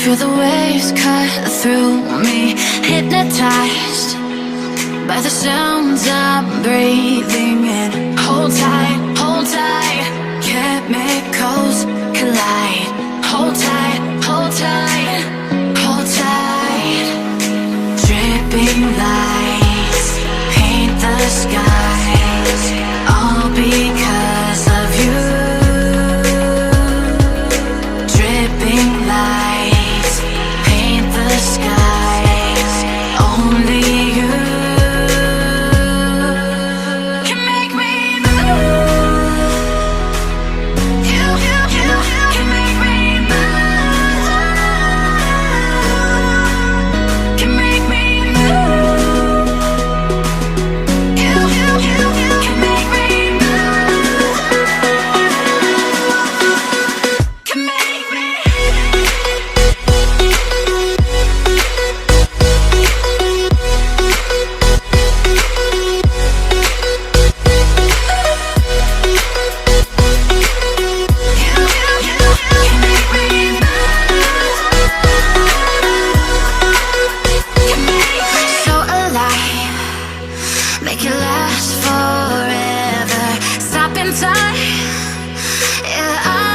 Feel the waves cut through me, hypnotized by the sounds I'm breathing in. Hold tight, chemicals collide. Hold tight, hold tight, hold tight. Dripping lights paint the skies, all because of you. Dripping lights paint the skies, only you can make me move. You can make me move. Can make me move. You can make me move. Can make me. So alive, make it last forever. Stop in time, yeah,